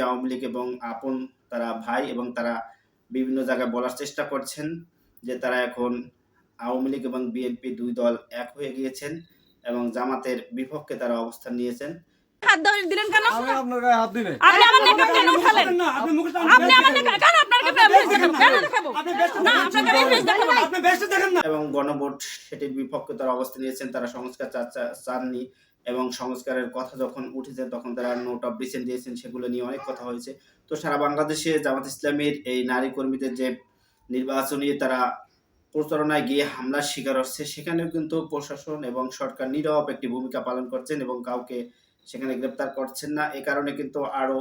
আওয়ামী লীগ এবং আপন তারা ভাই এবং তারা বিভিন্ন জায়গায় বলার চেষ্টা করছেন যে তারা এখন আওয়ামী লীগ এবং বিএনপি ২ দল এক হয়ে গিয়েছেন এবং জামাতের বিপক্ষে তারা অবস্থান নিয়েছেন। হাত দিলেন কেন? আমি আপনার গায়ে হাত দিই। আপনি আমার নেক কেন উঠালেন? আপনি আমার নেক কেন আপনাকে কেন দেখাবো? না আপনাকে বেশ দেখাবো না। আপনি বেশি দেখেন না। এবং গণভোট সেটির বিপক্ষে তারা অবস্থান নিয়েছেন। তারা সংস্কার চাননি এবং সংস্কারের কথা যখন উঠেছে তখন তারা নোট অফ ডিসেন্ট দিয়েছেন, সেগুলো নিয়ে অনেক কথা হয়েছে। তো সারা বাংলাদেশে জামাত ইসলামীর এই নারী কর্মীদের যে নির্বাচনী তারা প্রচারণায় গিয়ে হামলার শিকার হচ্ছে, সেখানেও কিন্তু প্রশাসন এবং সরকার নীরব একটি ভূমিকা পালন করছেন এবং কাউকে সেখানে গ্রেপ্তার করছেন না। এ কারণে কিন্তু আরো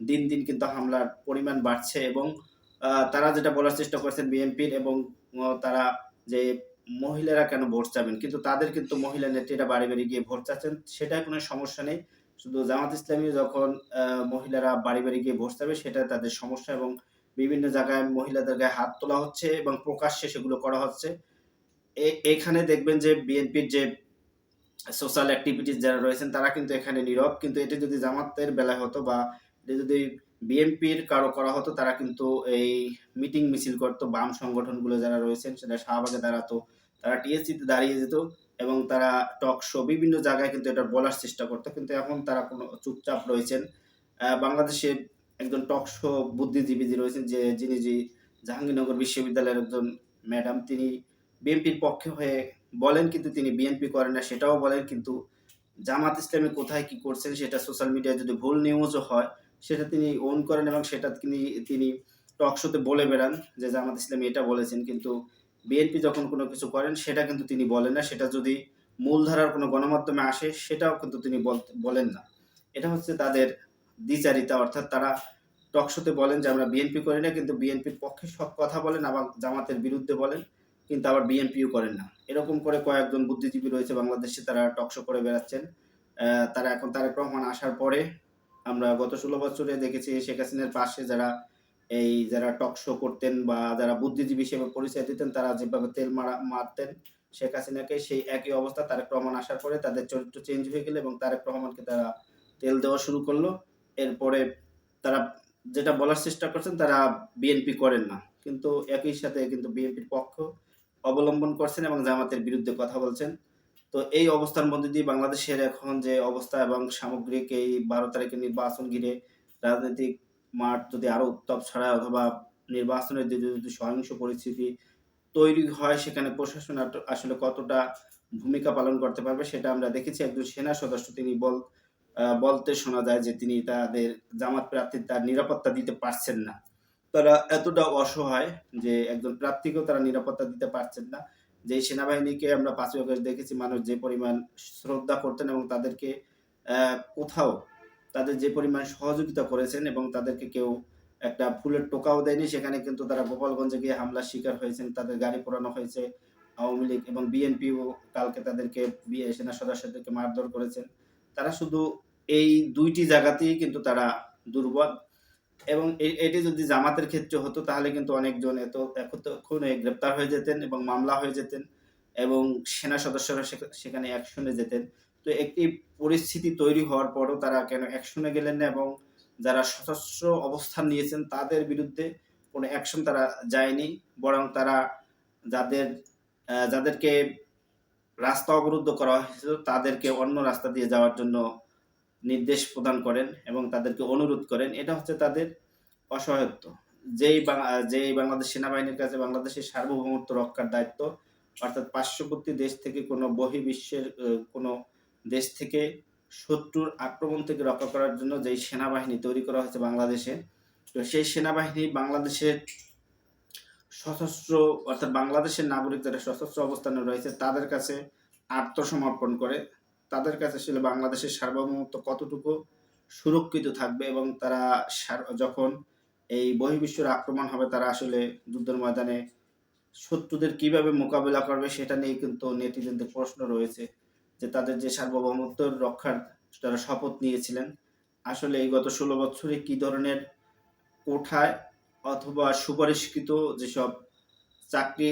দিন দিন কিন্তু হামলার পরিমাণ বাড়ছে এবং তারা যেটা বলার চেষ্টা করছেন বিএনপির এবং তারা যে মহিলারা কেন ভোট চাবেন, কিন্তু তাদের কিন্তু মহিলা নেত্রীরা বাড়ি বাড়ি গিয়ে ভোট চাচ্ছেন, সেটা কোনো সমস্যা নেই। শুধু জামাত ইসলামী যখন মহিলারা বাড়ি বাড়ি গিয়ে ভোট চাবে সেটা তাদের সমস্যা এবং বিভিন্ন জায়গায় মহিলাদের গায়ে হাত তোলা হচ্ছে এবং প্রকাশ্যে সেগুলো করা হচ্ছে। এখানে দেখবেন যে বিএনপির যে সোশ্যাল অ্যাক্টিভিটিস যারা রয়েছেন তারা কিন্তু এখানে নীরব। কিন্তু এটা যদি জামাতের বেলায় হতো বা এটা যদি বিএনপির কারো করা হতো, তারা কিন্তু এই মিটিং মিছিল করতো। বাম সংগঠনগুলো যারা রয়েছেন সেটা শাহবাগে দাঁড়াতো, তারা টিএসসিতে দাঁড়িয়ে যেত এবং তারা টক শো বিভিন্ন জায়গায় কিন্তু এটা বলার চেষ্টা করতো। কিন্তু এখন তারা কোনো চুপচাপ রয়েছেন। বাংলাদেশে একজন টক শো বুদ্ধিজীবী রয়েছেন যিনি জাহাঙ্গীরনগর বিশ্ববিদ্যালয়ের একজন ম্যাডাম, তিনি বিএনপির পক্ষে হয়ে বলেন কিন্তু তিনি বিএনপি করেন না সেটাও বলেন। কিন্তু জামাত ইসলামী কোথায় কি করছেন সেটা সোশ্যাল মিডিয়ায় যদি ভুল নিউজও হয় সেটা তিনি ওন করেন এবং সেটা তিনি টক শোতে বলে বেড়ান যে জামাত ইসলামী এটা বলেছেন। কিন্তু বিএনপি যখন কোনো কিছু করেন সেটা কিন্তু তিনি বলেন না। সেটা যদি মূলধারার কোনো গণমাধ্যমে আসে সেটাও কিন্তু তিনি বলেন না। এটা হচ্ছে তাদের দ্বিচারিতা, অর্থাৎ তারা টক শোতে বলেন যে আমরা বিএনপি করি না, কিন্তু বিএনপির পক্ষে সব কথা বলেন, আবার জামাতের বিরুদ্ধে বলেন, কিন্তু আবার বিএনপিও করেন না। এরকম করে কয়েকজন বুদ্ধিজীবী রয়েছে বাংলাদেশে, তারা টক শো করে বেড়াচ্ছেন। তারা এখন তারেক রহমান আসার পরে আমরা গত 16 বছরে দেখেছি শেখ হাসিনার পাশে যারা টক শো করতেন বা যারা বুদ্ধিজীবী হিসেবে পরিচয় দিতেন, তারা যেভাবে তেল মারতেন শেখ হাসিনাকে, সেই একই অবস্থা তারেক রহমান আসার পরে তাদের চরিত্র চেঞ্জ হয়ে গেল এবং তারেক রহমানকে তারা তেল দেওয়া শুরু করলো। এরপরে তারা যেটা বলার চেষ্টা করছেন তারা বিএনপি করেন না, কিন্তু একই সাথে কিন্তু বিএনপির পক্ষ অবলম্বন করছেন এবং জামাতের বিরুদ্ধে কথা বলছেন। তো এই অবস্থার মধ্যে দিয়ে বাংলাদেশের এখন যে অবস্থা এবং সামগ্রিক এই ১২ তারিখের নির্বাচন ঘিরে রাজনৈতিক মাঠ যদি আরো উত্তাপ ছড়ায় অথবা নির্বাচনের যদি সহিংস পরিস্থিতি তৈরি হয়, সেখানে প্রশাসন আসলে কতটা ভূমিকা পালন করতে পারবে সেটা আমরা দেখেছি। একজন সেনা সদস্য তিনি বলতে শোনা যায় যে তিনি তাদের জামাত প্রার্থীর তার নিরাপত্তা দিতে পারছেন না। তারা এতটা অসহায় যে একজন প্রার্থীকেও তারা নিরাপত্তা দিতে পারছেন না। যে সেনাবাহিনীকে আমরা ৫ই আগস্ট দেখেছি মানুষ যে পরিমাণ শ্রদ্ধা করতেন এবং তাদেরকে কোথাও তাদের যে পরিমাণ সহযোগিতা করেছেন এবং তাদেরকে কেউ একটা ফুলের টোকাও দেয়নি, সেখানে কিন্তু তারা গোপালগঞ্জে গিয়ে হামলার শিকার হয়েছেন। তাদের গাড়ি পোড়ানো হয়েছে। আওয়ামী লীগ এবং বিএনপিও কালকে তাদেরকে সেনা সদস্যদেরকে মারধর করেছেন। তারা শুধু এই ২ টি জায়গাতেই কিন্তু তারা দুর্বল এবং এটি যদি জামাতের ক্ষেত্রে হতো তাহলে কিন্তু অনেকজন এতক্ষণে গ্রেপ্তার হয়ে যেতেন এবং মামলা হয়ে যেতেন এবং সেনা সদস্যরা সেখানে অ্যাকশনে যেতেন। তো একটি পরিস্থিতি তৈরি হওয়ার পরও তারা কেন অ্যাকশনে গেলেন না এবং যারা সশস্ত্র অবস্থান নিয়েছেন তাদের বিরুদ্ধে কোনো অ্যাকশন তারা যায়নি, বরং তারা যাদেরকে রাস্তা অবরুদ্ধ করা হয়েছিল তাদেরকে অন্য রাস্তা দিয়ে যাওয়ার জন্য নির্দেশ প্রদান করেন এবং তাদেরকে অনুরোধ করেন। এটা হচ্ছে তাদের অসহায়ত্ব। যেই বাংলাদেশ সেনাবাহিনীর কাছে বাংলাদেশের সার্বভৌমত্ব রক্ষার দায়িত্ব, অর্থাৎ পার্শ্ববর্তী দেশ থেকে কোনো বহির্বিশ্বের কোনো দেশ থেকে শত্রুর আক্রমণ থেকে রক্ষা করার জন্য যেই সেনাবাহিনী তৈরি করা হয়েছে বাংলাদেশে, তো সেই সেনাবাহিনী বাংলাদেশের সশস্ত্র অর্থাৎ বাংলাদেশের নাগরিক যারা সশস্ত্র অবস্থানে রয়েছে তাদের কাছে আত্মসমর্পণ করে। তাদের কাছে আসলে বাংলাদেশের সার্বভৌমত্ব কতটুকু সুরক্ষিত থাকবে এবং তারা যখন এই বহির্বিশ্বের আক্রমণ হবে তারা আসলে যুদ্ধের ময়দানে শত্রুদের কিভাবে মোকাবেলা করবে সেটা নিয়ে কিন্তু নেটিজেনদের প্রশ্ন রয়েছে যে তাদের যে সার্বভৌমত্ব রক্ষার তারা শপথ নিয়েছিলেন, আসলে এই গত 16 বছরে কি ধরনের কোঠায় অথবা সুপারিশকৃত যেসব চাকরি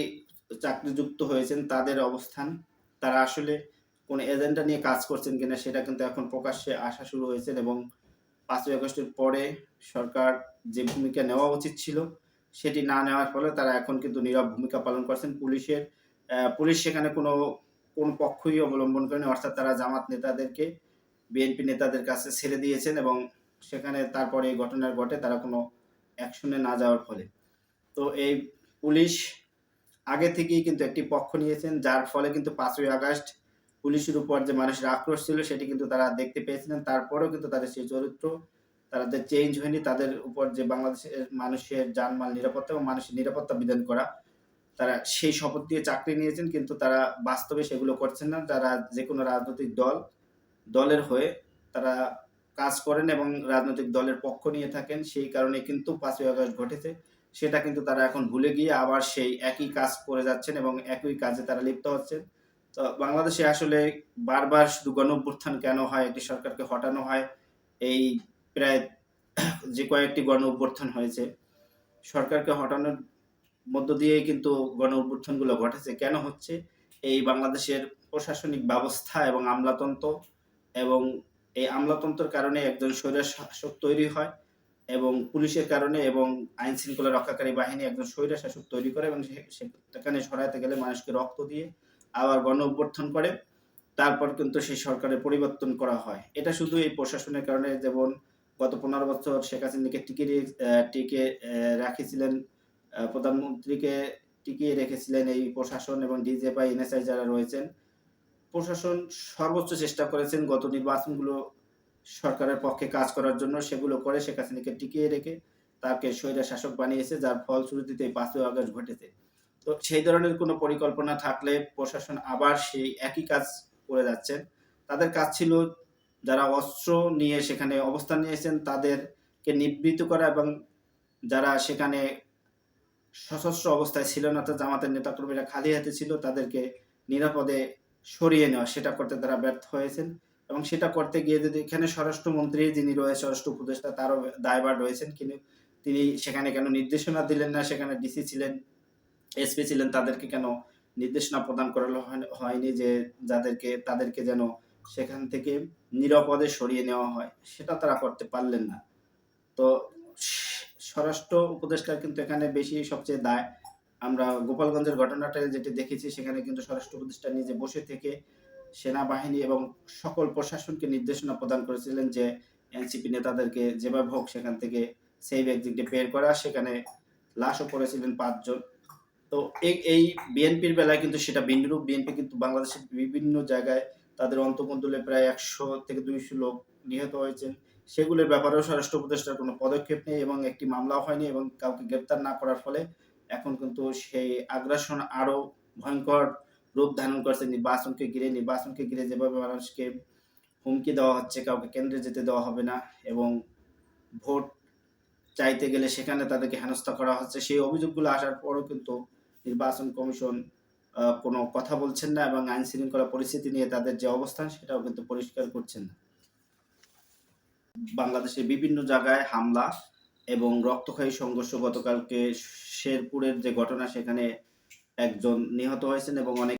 চাকরিযুক্ত হয়েছেন তাদের অবস্থান, তারা আসলে কোন এজেন্ডা নিয়ে কাজ করছেন কিনা সেটা কিন্তু এখন প্রকাশ্যে আসা শুরু হয়েছে এবং 5ই আগস্টের পরে সরকার যে ভূমিকা নেওয়া উচিত ছিল সেটি না নেওয়ার ফলে তারা এখন কিন্তু নীরব ভূমিকা পালন করছেন। পুলিশ সেখানে কোন পক্ষই অবলম্বন করেনি, অর্থাৎ তারা জামাত নেতাদেরকে, বিএনপি নেতাদের কাছে ছেড়ে দিয়েছেন এবং সেখানে তারপরে এই ঘটনা ঘটে তারা কোনো অ্যাকশনে না যাওয়ার ফলে। তো এই পুলিশ আগে থেকেই কিন্তু একটি পক্ষ নিয়েছেন, যার ফলে কিন্তু 5ই আগস্ট পুলিশের উপর যে মানুষের আক্রোশ ছিল সেটি কিন্তু তারা দেখতে পেয়েছিলেন। তারপরেও কিন্তু তাদের সেই চরিত্র তাদের চেঞ্জ হয়নি। তাদের উপর যে বাংলাদেশের মানুষের জানমাল নিরাপত্তা এবং মানুষের নিরাপত্তা বিধান করা, তারা সেই শপথ দিয়ে চাকরি নিয়েছেন, কিন্তু তারা বাস্তবে সেগুলো করছেন না। তারা যেকোনো রাজনৈতিক দলের হয়ে তারা কাজ করেন এবং রাজনৈতিক দলের পক্ষ নিয়ে থাকেন। সেই কারণে কিন্তু 5ই আগস্ট ঘটেছে। সেটা কিন্তু তারা এখন ভুলে গিয়ে আবার সেই একই কাজ করে যাচ্ছেন এবং একই কাজে তারা লিপ্ত হচ্ছেন। তো বাংলাদেশে আসলে বারবার শুধু গণঅভ্যুত্থান কেন হয়, একটি সরকারকে হটানো হয়, এই প্রায় যে কয়েকটি গণঅভ্যুত্থান হয়েছে, সরকারকে হটানোর মধ্য দিয়েই কিন্তু গণঅভ্যুত্থানগুলো ঘটেছে। কেন হচ্ছে? এই বাংলাদেশের প্রশাসনিক ব্যবস্থা এবং আমলাতন্ত্র, এবং এই আমলাতন্ত্রের কারণে একজন স্বৈরশাসক তৈরি হয় এবং পুলিশের কারণে এবং আইন শৃঙ্খলা রক্ষাকারী বাহিনী একজন স্বৈরশাসক তৈরি করে এবং সেখানে সরাতে গেলে মানুষকে রক্ত দিয়ে আবার গণঅভ্যুত্থান করে, তারপর কিন্তু সেই সরকারের পরিবর্তন করা হয়। এটা শুধু এই প্রশাসনের কারণে, যেমন গত 15 বছর শেখ হাসিনাকে টিকে রাখিছিলেন, প্রধানমন্ত্রীকে টিকিয়ে রেখেছিলেন এই প্রশাসন এবং ডিজিএফআই, এনএসআই যারা রয়েছেন। প্রশাসন সর্বোচ্চ চেষ্টা করেছেন গত নির্বাচনগুলো সরকারের পক্ষে কাজ করার জন্য, সেগুলো করে শেখ হাসিনাকে টিকিয়ে রেখে তাকে স্বৈরশাসক বানিয়েছে, যার ফলশ্রুতিতে 5ই আগস্ট ঘটেছে। তো সেই ধরনের কোনো পরিকল্পনা থাকলে প্রশাসন আবার সেই একই কাজ করে যাচ্ছেন। তাদের কাজ ছিল যারা অস্ত্র নিয়ে সেখানে অবস্থান নিয়েছেন তাদেরকে নিবৃত্ত করা এবং যারা সেখানে সশস্ত্র অবস্থায় ছিল না, অর্থাৎ জামাতের নেতাকর্মীরা খালি হাতে ছিল, তাদেরকে নিরাপদে সরিয়ে নেওয়া, সেটা করতে তারা ব্যর্থ হয়েছেন। এবং সেটা করতে গিয়ে যদি এখানে স্বরাষ্ট্রমন্ত্রী যিনি রয়েছে, স্বরাষ্ট্র উপদেষ্টা, তারও দায়ভার রয়েছেন, কিন্তু তিনি সেখানে কেন নির্দেশনা দিলেন না? সেখানে ডিসি ছিলেন, এসপি ছিলেন, তাদেরকে কেন নির্দেশনা প্রদান করা হয়নি যে তাদেরকে যেন সেখান থেকে নিরাপদে সরিয়ে নেওয়া হয়? সেটা তারা করতে পারলেন না। তো স্বরাষ্ট্র উপদেষ্টার কিন্তু এখানে বেশি সবচেয়ে দায়। আমরা গোপালগঞ্জের ঘটনাটা যেটি দেখেছি, সেখানে কিন্তু স্বরাষ্ট্র উপদেষ্টা নিজে বসে থেকে সেনাবাহিনী এবং সকল প্রশাসনকে নির্দেশনা প্রদান করেছিলেন যে এনসিপি নেতাদেরকে যেভাবে হোক সেখান থেকে সেভ এক্সিটে বের করা। সেখানে লাশও পড়েছিলেন 5 জন। তো এই বিএনপির বেলায় কিন্তু সেটা ভিন্নরূপ। বিএনপি কিন্তু বাংলাদেশের বিভিন্ন জায়গায় তাদের অন্তর্মহলে প্রায় 100 থেকে 200 লোক নিহত হয়েছেন। সেগুলোর ব্যাপারেও স্বরাষ্ট্র উপদেষ্টার কোনো পদক্ষেপ নেই এবং একটি মামলাও হয়নি এবং কাউকে গ্রেপ্তার না করার ফলে এখন কিন্তু সেই আগ্রাসন আরো ভয়ঙ্কর রূপ ধারণ করছে। নির্বাচনকে ঘিরে যেভাবে মানুষকে হুমকি দেওয়া হচ্ছে, কাউকে কেন্দ্রে যেতে দেওয়া হবে না এবং ভোট চাইতে গেলে সেখানে তাদেরকে হেনস্থা করা হচ্ছে, সেই অভিযোগগুলো আসার পরও কিন্তু নির্বাচন কমিশন কোনো কথা বলছেন না এবং আইন শৃঙ্খলা পরিস্থিতি নিয়ে তাদের যে অবস্থান সেটাও কিন্তু পরিষ্কার করছেন না। বাংলাদেশের বিভিন্ন জায়গায় হামলা এবং রক্তক্ষয়ী সংঘর্ষ, গতকালকে শেরপুরের যে ঘটনা, সেখানে একজন নিহত হয়েছেন এবং অনেক